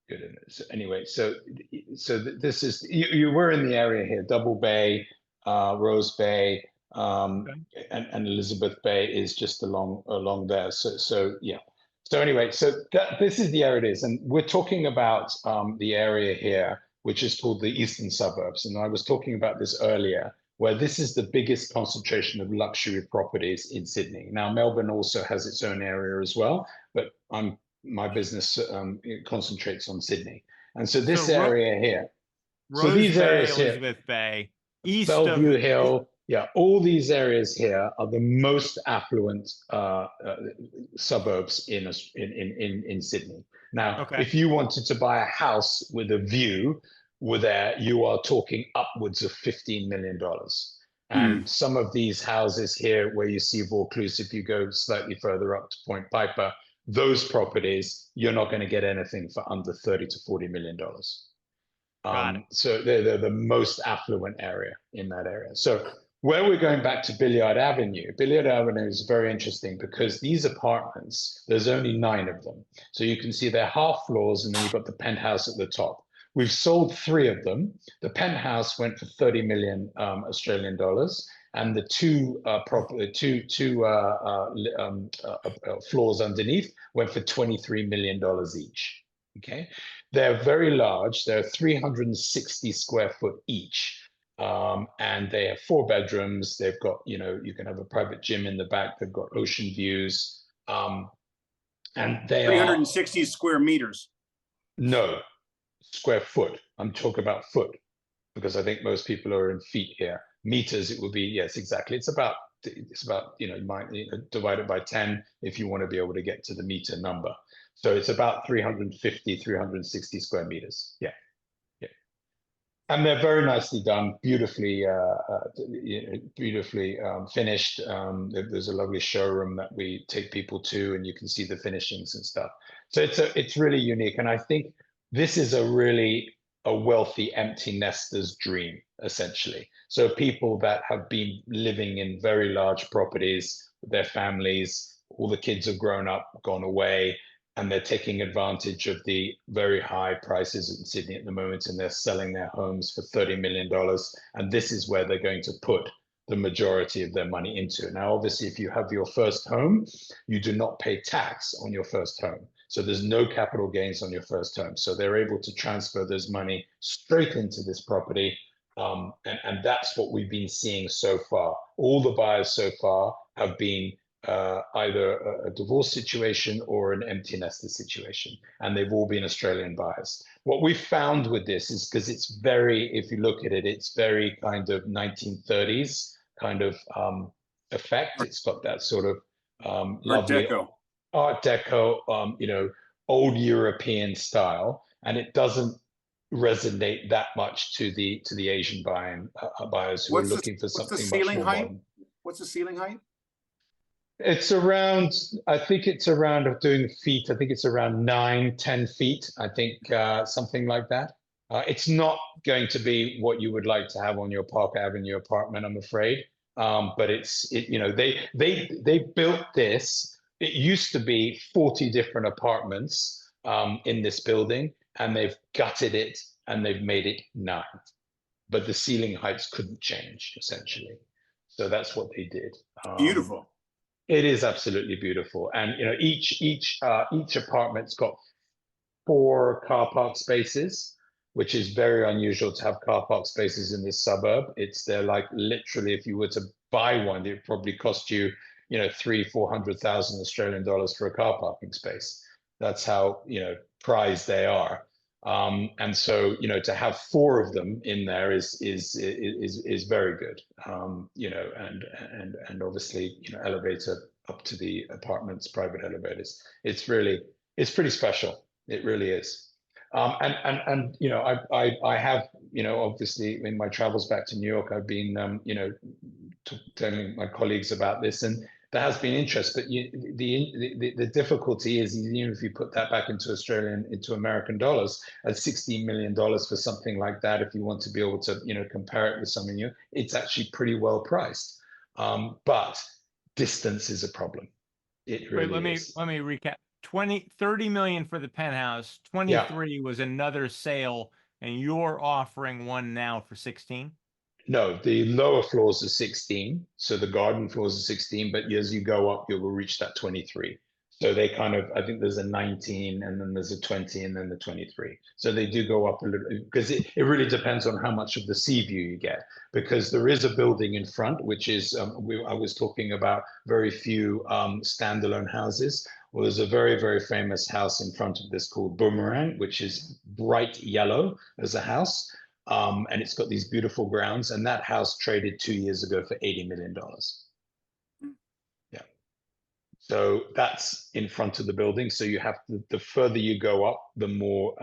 Good. So anyway, so this is, you were in the area here, Double Bay, Rose Bay, okay. and Elizabeth Bay is just along there. So yeah. So anyway, so this is the area it is, and we're talking about the area here, which is called the Eastern Suburbs. And I was talking about this earlier, where this is the biggest concentration of luxury properties in Sydney. Now, Melbourne also has its own area as well, but my business concentrates on Sydney. And so this area here, Rose these Bay, areas Elizabeth here, Bay, east Bellevue of Hill, yeah, all these areas here are the most affluent suburbs in Sydney. Now, okay. if you wanted to buy a house with a view, you are talking upwards of $15 million. And some of these houses here, where you see Vaucluse, if you go slightly further up to Point Piper, those properties, you're not going to get anything for under $30 to $40 million. Got it. So they're the most affluent area in that area. So where we're going back to Billiard Avenue is very interesting because these apartments, there's only 9 of them. So you can see they're half floors, and then you've got the penthouse at the top. We've sold 3 of them. The penthouse went for 30 million Australian dollars, and the two floors underneath went for $23 million each. Okay, they're very large. They're 360 square foot each. And they have 4 bedrooms. They've got, you can have a private gym in the back. They've got ocean views. And they 360 square meters. No, square foot. I'm talking about foot. because I think most people are in feet here. Meters, it would be, yes, exactly. It's about, divide it by 10 if you want to be able to get to the meter number. So it's about 350, 360 square meters. Yeah. And they're very nicely done, beautifully, beautifully finished. There's a lovely showroom that we take people to, and you can see the finishings and stuff. So it's really unique, and I think this is a wealthy empty nester's dream, essentially. So people that have been living in very large properties with their families, all the kids have grown up, gone away, and they're taking advantage of the very high prices in Sydney at the moment, and they're selling their homes for $30 million. And this is where they're going to put the majority of their money into. Now, obviously, if you have your first home, you do not pay tax on your first home. So there's no capital gains on your first home. So they're able to transfer those money straight into this property. And that's what we've been seeing so far. All the buyers so far have been either a divorce situation or an empty nester situation, and they've all been Australian buyers. What we found with this is, because it's very, if you look at it, it's very kind of 1930s kind of effect. It's got that sort of lovely Art Deco, old European style, and it doesn't resonate that much to the Asian buyers who are looking for something much more modern. What's the ceiling height? It's around, I think it's around, of doing feet, I think it's around 9-10 feet, I think, something like that. It's not going to be what you would like to have on your Park Avenue apartment, I'm afraid. But they built this. It used to be 40 different apartments in this building, and they've gutted it and they've made it 9. But the ceiling heights couldn't change, essentially. So that's what they did. Beautiful. It is absolutely beautiful, and each apartment's got 4 car park spaces, which is very unusual to have car park spaces in this suburb. They're like, literally, if you were to buy one, it would probably cost you, 300,000-400,000 Australian dollars for a car parking space. That's how prized they are. And so, to have 4 of them in there is very good. And obviously, elevator up to the apartments, private elevators. It's pretty special. It really is. I have, obviously in my travels back to New York, I've been, telling my colleagues about this, and there has been interest, but the difficulty is, even if you put that back into American dollars, at $16 million for something like that, if you want to be able to, compare it with something new, it's actually pretty well priced. But distance is a problem. It really is. Let me recap. 30 million for the penthouse. 23 was another sale, and you're offering one now for 16. No, the lower floors are 16. So the garden floors are 16, but as you go up, you will reach that 23. So they kind of, I think there's a 19, and then there's a 20, and then the 23. So they do go up a little, because it really depends on how much of the sea view you get, because there is a building in front, which is, I was talking about very few standalone houses. Well, there's a very, very famous house in front of this called Boomerang, which is bright yellow as a house. And it's got these beautiful grounds, and that house traded 2 years ago for $80 million. Yeah. So that's in front of the building. So you have the further you go up, the more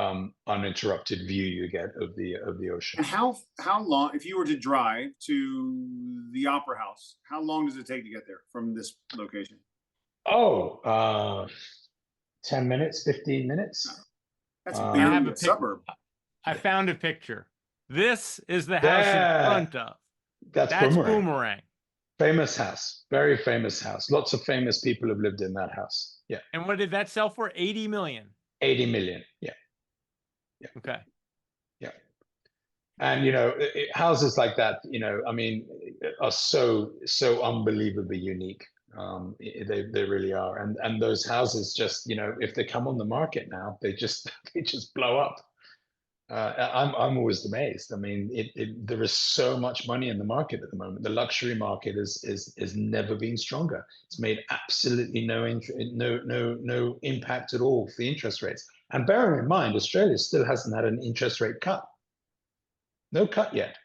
uninterrupted view you get of the ocean. And how long, if you were to drive to the Opera House, how long does it take to get there from this location? 10 minutes, 15 minutes. That's a big suburb. I found a picture. This is the house in front of. That's Boomerang. Famous house, very famous house. Lots of famous people have lived in that house. Yeah. And what did that sell for? 80 million. 80 million. Yeah. Okay. Yeah. And houses like that, are so unbelievably unique. They really are. And those houses just, if they come on the market now, they just blow up. I'm always amazed. I mean, there is so much money in the market at the moment. The luxury market has never been stronger. It's made absolutely no impact at all for the interest rates. And bearing in mind, Australia still hasn't had an interest rate cut. No cut yet.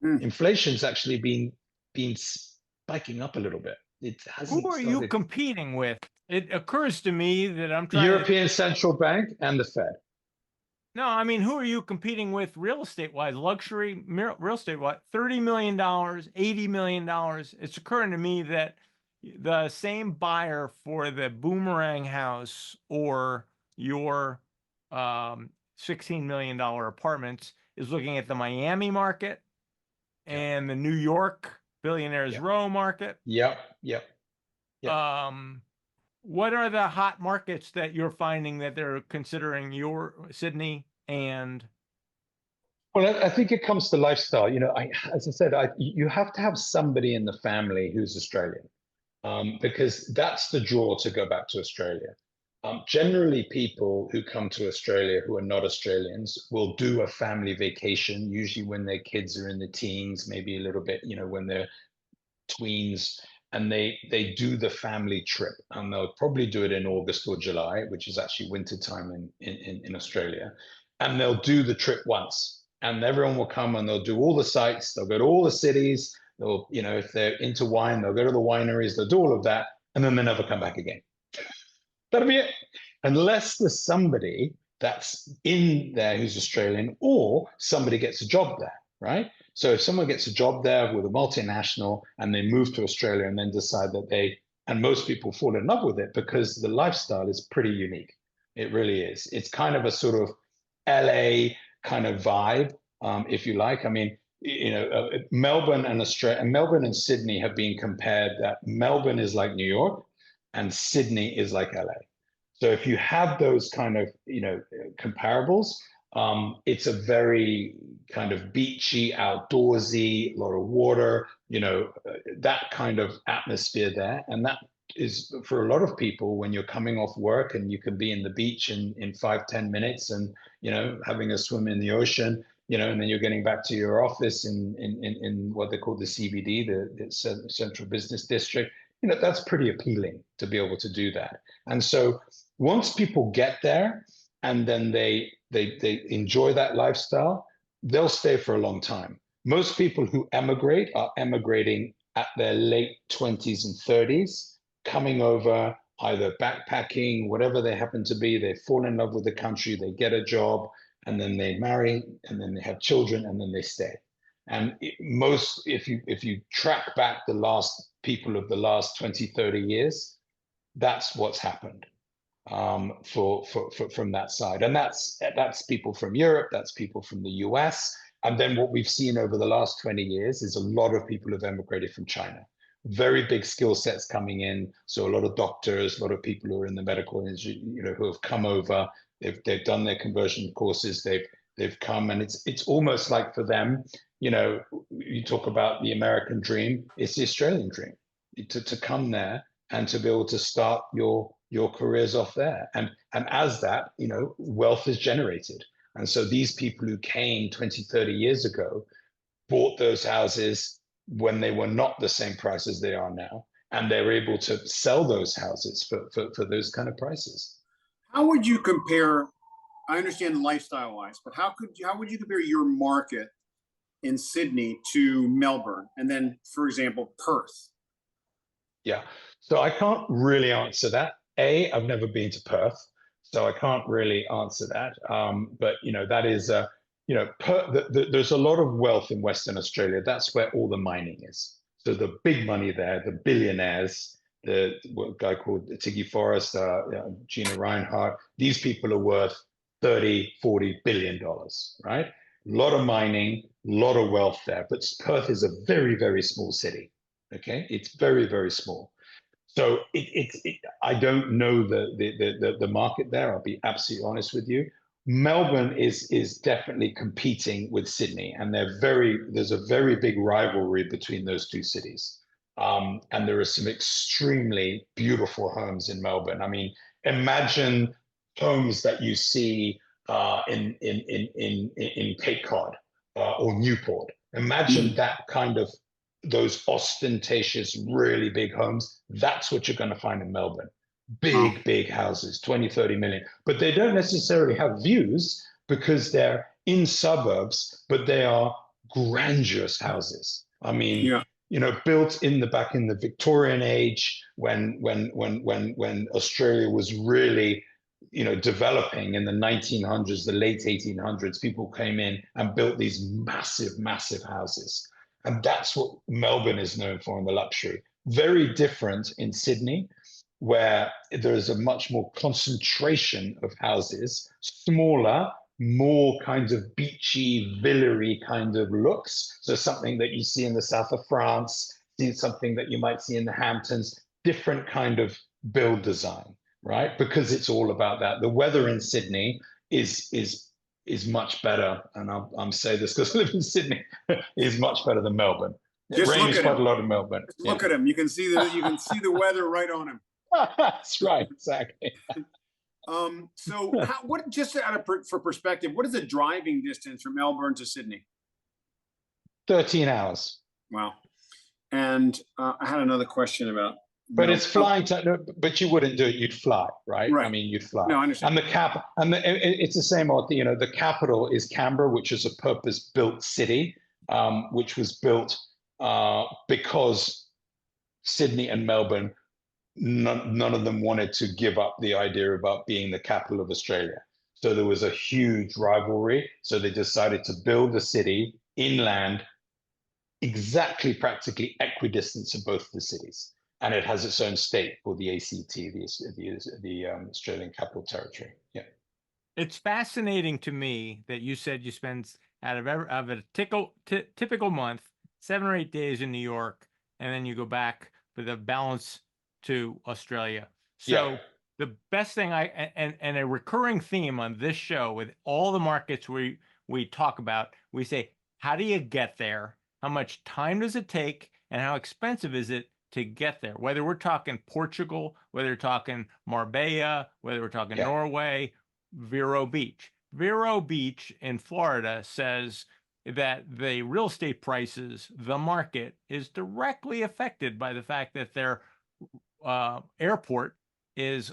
Hmm. Inflation's actually been spiking up a little bit. It hasn't Who are you started. competing with? It occurs to me that I'm The trying to. European Central Bank and the Fed. No, I mean, who are you competing with real estate wise, luxury real estate wise? $30 million, $80 million. It's occurring to me that the same buyer for the Boomerang house or your $16 million apartments is looking at the Miami market and the New York Billionaires Yeah. Row market. Yep. What are the hot markets that you're finding that they're considering your Sydney and? Well, I think it comes to lifestyle. You know, as I said, you have to have somebody in the family who's Australian, because that's the draw to go back to Australia. Generally, people who come to Australia who are not Australians will do a family vacation, usually when their kids are in the teens, maybe a little bit, you know, when they're tweens, and they do the family trip, and they'll probably do it in August or July, which is actually winter time in Australia, and they'll do the trip once, and everyone will come and they'll do all the sites, they'll go to all the cities, they'll, you know, if they're into wine, they'll go to the wineries, they'll do all of that, and then they never come back again. That'll be it, unless there's somebody that's in there who's Australian, or somebody gets a job there, right? So if someone gets a job there with a multinational and they move to Australia and then decide that and most people fall in love with it because the lifestyle is pretty unique. It really is. It's kind of a sort of LA kind of vibe, if you like. I mean, you know, Melbourne and Sydney have been compared that Melbourne is like New York and Sydney is like LA. So if you have those kind of, you know, comparables, it's a very kind of beachy, outdoorsy, a lot of water, you know, that kind of atmosphere there. And that is for a lot of people when you're coming off work and you can be in the beach in 5-10 minutes and, you know, having a swim in the ocean, you know, and then you're getting back to your office in what they call the CBD, the Central Business District. You know, that's pretty appealing to be able to do that. And so once people get there and then they enjoy that lifestyle, they'll stay for a long time. Most people who emigrate are emigrating at their late 20s and 30s, coming over, either backpacking, whatever they happen to be. They fall in love with the country, they get a job, and then they marry, and then they have children, and then they stay. And if you track back the last people of the last 20, 30 years, that's what's happened. From that side, and that's people from Europe, that's people from the US, and then what we've seen over the last 20 years is a lot of people have emigrated from China. Very big skill sets coming in, so a lot of doctors, a lot of people who are in the medical industry, you know, who have come over. They've done their conversion courses. They've come, and it's almost like for them, you know, you talk about the American dream, it's the Australian dream to come there and to be able to start your careers off there. And as that, you know, wealth is generated. And so these people who came 20, 30 years ago bought those houses when they were not the same price as they are now. And they're able to sell those houses for those kind of prices. How would you compare, I understand lifestyle wise, but how would you compare your market in Sydney to Melbourne? And then, for example, Perth? Yeah, so I can't really answer that. I've never been to Perth, so I can't really answer that. But you know, that is, you know, there's a lot of wealth in Western Australia. That's where all the mining is. So the big money there, the billionaires, the guy called Tiggy Forrest, Gina Reinhardt, these people are worth 30-40 billion dollars, right? A lot of mining, a lot of wealth there. But Perth is a very, very small city. Okay, it's very, very small. So I don't know the market there. I'll be absolutely honest with you. Melbourne is definitely competing with Sydney, and there's a very big rivalry between those two cities. And there are some extremely beautiful homes in Melbourne. I mean, imagine homes that you see in Cape Cod or Newport. Imagine that kind of those ostentatious, really big homes. That's what you're going to find in Melbourne. Big houses, 20, 30 million. But they don't necessarily have views, because they're in suburbs, but they are grandiose houses. I mean, Yeah. built back in the Victorian age when Australia was really, developing in the 1900s, the late 1800s, people came in and built these massive, massive houses. And that's what Melbourne is known for in the luxury. Very different in Sydney, where there is a much more concentration of houses, smaller, more kind of beachy, villa-y kind of looks. So something that you see in the south of France, something that you might see in the Hamptons, different kind of build design, right? Because it's all about that. The weather in Sydney is much better, and I'm saying this because I live in Sydney, is much better than Melbourne. It Just rains look at quite him. a lot in Melbourne. Just look at him. You can see the weather right on him. That's right, exactly. So what, just for perspective, what is the driving distance from Melbourne to Sydney? 13 hours. Wow. And I had another question about. But it's flying. But you wouldn't do it. You'd fly, right? Right. I mean, you'd fly. No, I understand. And it's the same old. The capital is Canberra, which is a purpose-built city, which was built because Sydney and Melbourne, none of them wanted to give up the idea about being the capital of Australia. So there was a huge rivalry. So they decided to build a city inland, exactly practically equidistant of both the cities. And it has its own state called the ACT, the Australian Capital Territory. Yeah. It's fascinating to me that you said you spend out of a typical month, 7 or 8 days in New York, and then you go back with a balance to Australia. So the best thing and a recurring theme on this show with all the markets we talk about, we say, how do you get there? How much time does it take? And how expensive is it to get there? Whether we're talking Portugal, whether we're talking Marbella, whether we're talking Norway, Vero Beach. Vero Beach in Florida says that the real estate prices, the market, is directly affected by the fact that their airport is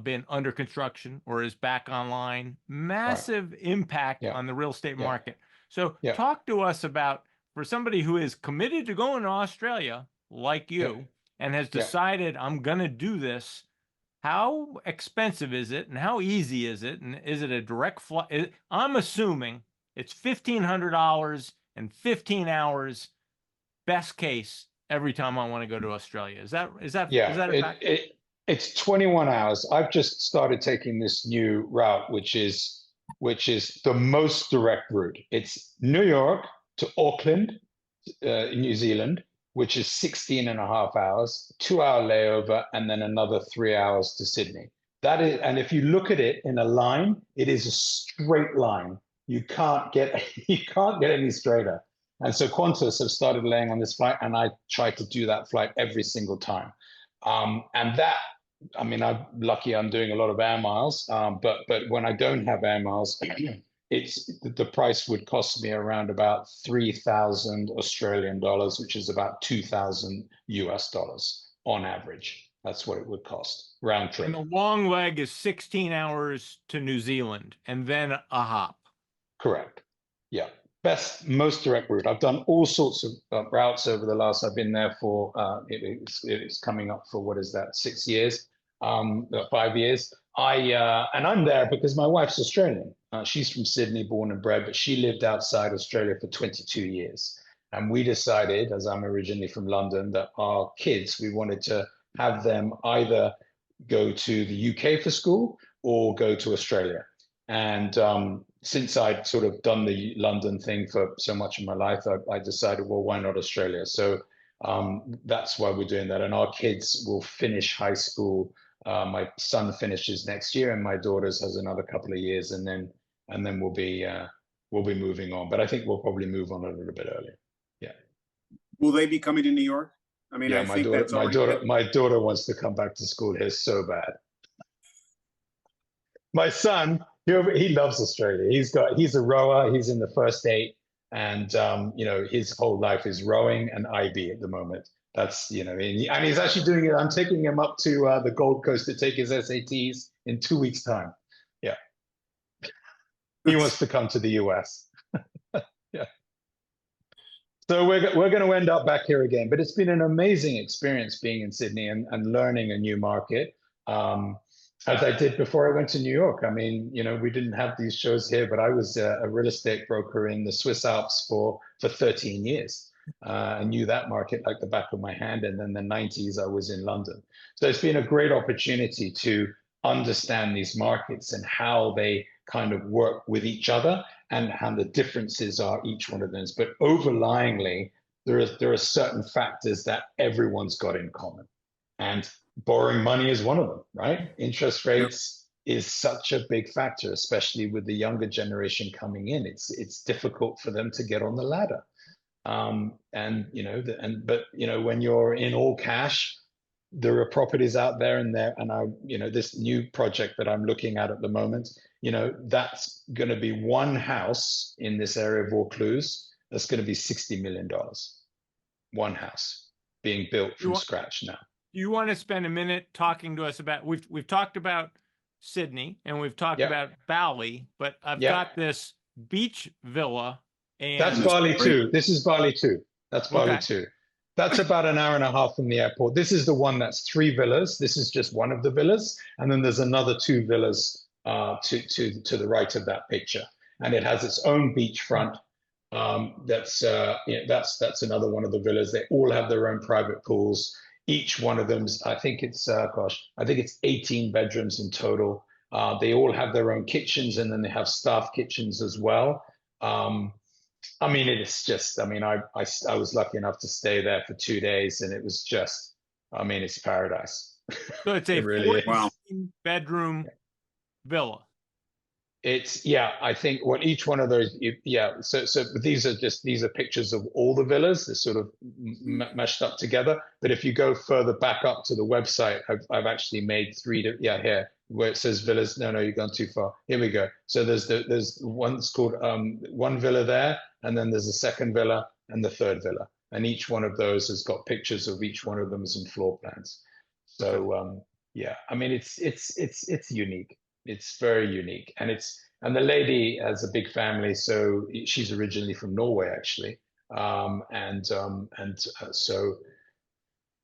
been under construction or is back online. Massive impact on the real estate market. So talk to us about, for somebody who is committed to going to Australia like you and has decided, I'm going to do this, how expensive is it and how easy is it? And is it a direct flight? I'm assuming it's $1,500 and 15 hours, best case, every time I want to go to Australia. Is that a fact? It's 21 hours. I've just started taking this new route, which is the most direct route. It's New York to Auckland, New Zealand, which is 16 and a half hours, 2-hour layover, and then another 3 hours to Sydney. That is, and if you look at it in a line, it is a straight line. You can't get any straighter. And so Qantas have started laying on this flight, and I try to do that flight every single time. And that, I mean, I'm lucky I'm doing a lot of air miles, but when I don't have air miles, the price would cost me around about 3,000 Australian dollars, which is about 2,000 US dollars on average. That's what it would cost round trip. And the long leg is 16 hours to New Zealand and then a hop. Correct. Yeah. Most direct route. I've done all sorts of routes over the last, I've been there for, it's coming up for, what is that, 6 years, 5 years. And I'm there because my wife's Australian. She's from Sydney, born and bred, but she lived outside Australia for 22 years. And we decided, as I'm originally from London, that our kids, we wanted to have them either go to the UK for school or go to Australia. And since I'd sort of done the London thing for so much of my life, I decided, well, why not Australia? So that's why we're doing that. And our kids will finish high school. My son finishes next year, and my daughter's has another couple of years, and then we'll be moving on. But I think we'll probably move on a little bit earlier. Yeah. Will they be coming to New York? I mean, yeah, I think that's my daughter wants to come back to school here so bad. My son, he loves Australia. He's a rower. He's in the first 8, and his whole life is rowing and IB at the moment. That's and he's actually doing it. I'm taking him up to the Gold Coast to take his SATs in 2 weeks' time. Yeah. He wants to come to the US. Yeah. So we're going to end up back here again, but it's been an amazing experience being in Sydney and learning a new market. As I did before I went to New York. I mean, you know, we didn't have these shows here, but I was a real estate broker in the Swiss Alps for 13 years. I knew that market like the back of my hand. And then the 90s, I was in London. So it's been a great opportunity to understand these markets and how they kind of work with each other and how the differences are each one of those. But overlyingly, there are certain factors that everyone's got in common. And borrowing money is one of them, right? Interest rates is such a big factor, especially with the younger generation coming in. It's difficult for them to get on the ladder. And you know, but you know, when you're in all cash, there are properties out there and you know, this new project that I'm looking at the moment, you know, that's going to be one house in this area of Vaucluse. That's going to be $60 million. One house being built from scratch now. You want to spend a minute talking to us about, we've talked about Sydney and we've talked about Bali, but I've got this beach villa. And that's Bali too. This is Bali too. That's Bali too. That's about an hour and a half from the airport. This is the one that's 3 villas. This is just one of the villas. And then there's another 2 villas to the right of that picture. And it has its own beachfront. That's another one of the villas. They all have their own private pools. Each one of them, I think it's 18 bedrooms in total. They all have their own kitchens, and then they have staff kitchens as well. I mean, it's just, I mean, I was lucky enough to stay there for 2 days, and it was just, I mean, it's paradise. So it's a really 14-bedroom villa. It's, I think what each one of those, so these are pictures of all the villas. They're sort of meshed up together. But if you go further back up to the website, I've actually made 3 here where it says villas. No, you've gone too far. Here we go. So there's one's called one villa there, and then there's a second villa and the third villa. And each one of those has got pictures of each one of them and floor plans. So I mean, it's unique. It's very unique, and the lady has a big family, so she's originally from Norway, actually, so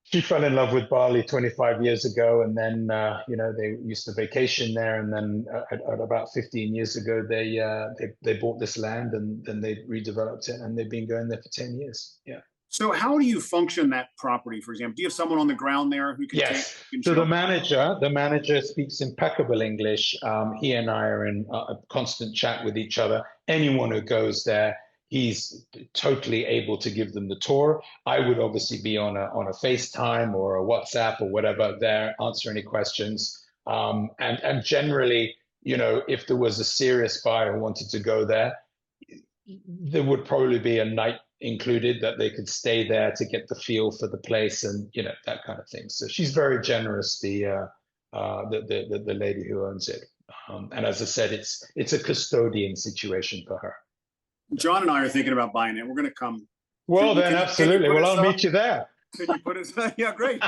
she fell in love with Bali 25 years ago, and then you know, they used to vacation there, and then at about 15 years ago, they bought this land, and then they redeveloped it, and they've been going there for 10 years. Yeah. So how do you function that property, for example? Do you have someone on the ground there who can So the manager speaks impeccable English. He and I are in a constant chat with each other. Anyone who goes there, he's totally able to give them the tour. I would obviously be on a FaceTime or a WhatsApp or whatever there, answer any questions. And generally, you know, if there was a serious buyer who wanted to go there, there would probably be a night included that they could stay there to get the feel for the place, and you know, that kind of thing. So she's very generous, the lady who owns it. And as I said, it's a custodian situation for her. John and I are thinking about buying it. We're going to come. Well, then absolutely. Well, I'll meet you there. Can you put it? Yeah, great.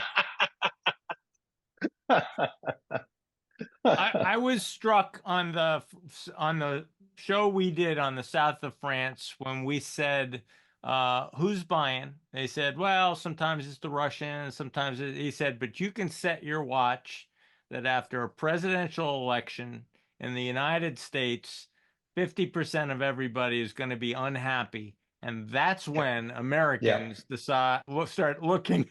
I was struck on the show we did on the south of France when we said, who's buying? They said, well, sometimes it's the Russians, sometimes he said, but you can set your watch that after a presidential election in the United States, 50% of everybody is going to be unhappy. And that's when Americans start looking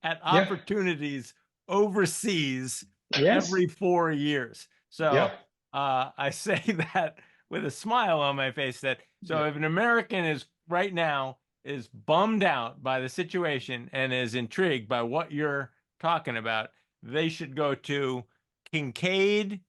at opportunities overseas every 4 years. So I say that with a smile on my face, that so if an American is right now is bummed out by the situation and is intrigued by what you're talking about, they should go to Kincaid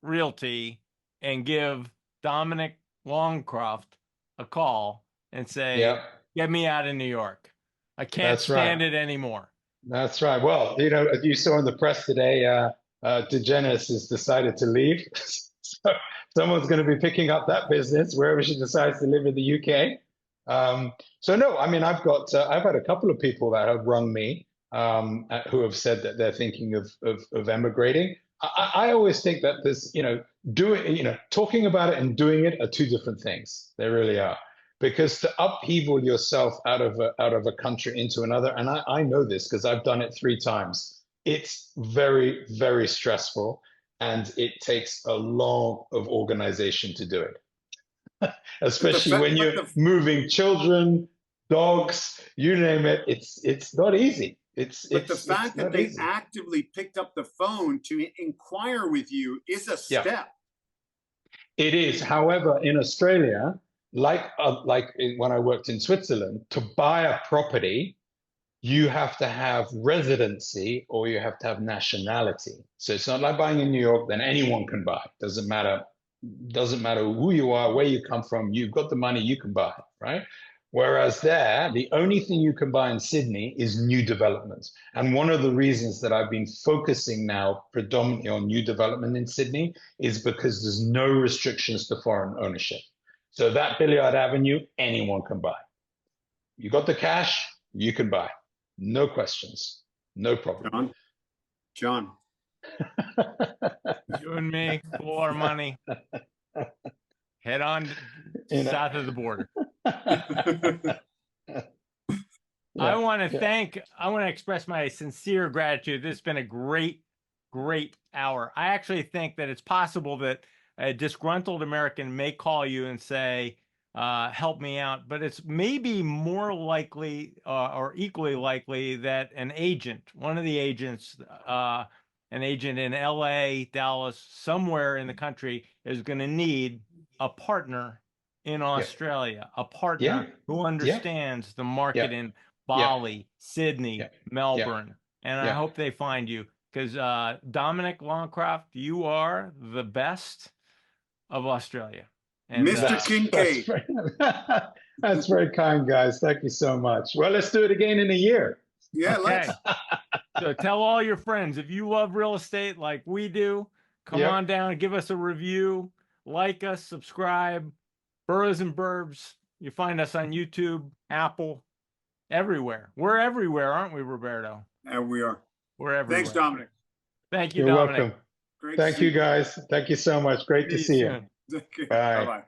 Realty and give Dominic Longcroft a call and say, get me out of New York. I can't stand it anymore. That's right. Well, you know, you saw in the press today, DeGeneres has decided to leave. So someone's going to be picking up that business wherever she decides to live in the UK. So no, I mean, I've had a couple of people that have rung me who have said that they're thinking of emigrating. I always think that this, talking about it and doing it are two different things. They really are. Because to upheaval yourself out of a country into another, and I know this because I've done it 3 times. It's very, very stressful, and it takes a lot of organization to do it. Especially when you're moving children, dogs, you name it. It's not easy. But the fact that they actively picked up the phone to inquire with you is a step. It is. However, in Australia, like when I worked in Switzerland, to buy a property, you have to have residency or you have to have nationality. So it's not like buying in New York, then anyone can buy. Doesn't matter who you are, where you come from. You've got the money, you can buy, right? Whereas there, the only thing you can buy in Sydney is new developments. And one of the reasons that I've been focusing now predominantly on new development in Sydney is because there's no restrictions to foreign ownership. So that Billiard Avenue, anyone can buy. You got the cash, you can buy. No questions, no problem. John. You and me, floor money. Head on south of the border. I want to express my sincere gratitude. This has been a great hour. I actually think that it's possible that a disgruntled American may call you and say, help me out, but it's maybe more likely or equally likely that an agent, one of the agents, an agent in LA, Dallas, somewhere in the country is going to need a partner in Australia, a partner who understands the market in Bali, Sydney, Melbourne. And I hope they find you, because Dominic Longcroft, you are the best of Australia. And, Mr. Kincaid. That's very kind, guys. Thank you so much. Well, let's do it again in a year. Yeah, let's. So tell all your friends, if you love real estate like we do, come on down and give us a review. Like us, subscribe. Boroughs and Burbs. You find us on YouTube, Apple, everywhere. We're everywhere, aren't we, Roberto? Yeah, we are. We're everywhere. Thanks, Dominic. Thank you, You're Dominic. welcome. Thank you, guys. Thank you so much. Great to see you. Okay. Bye. Bye-bye.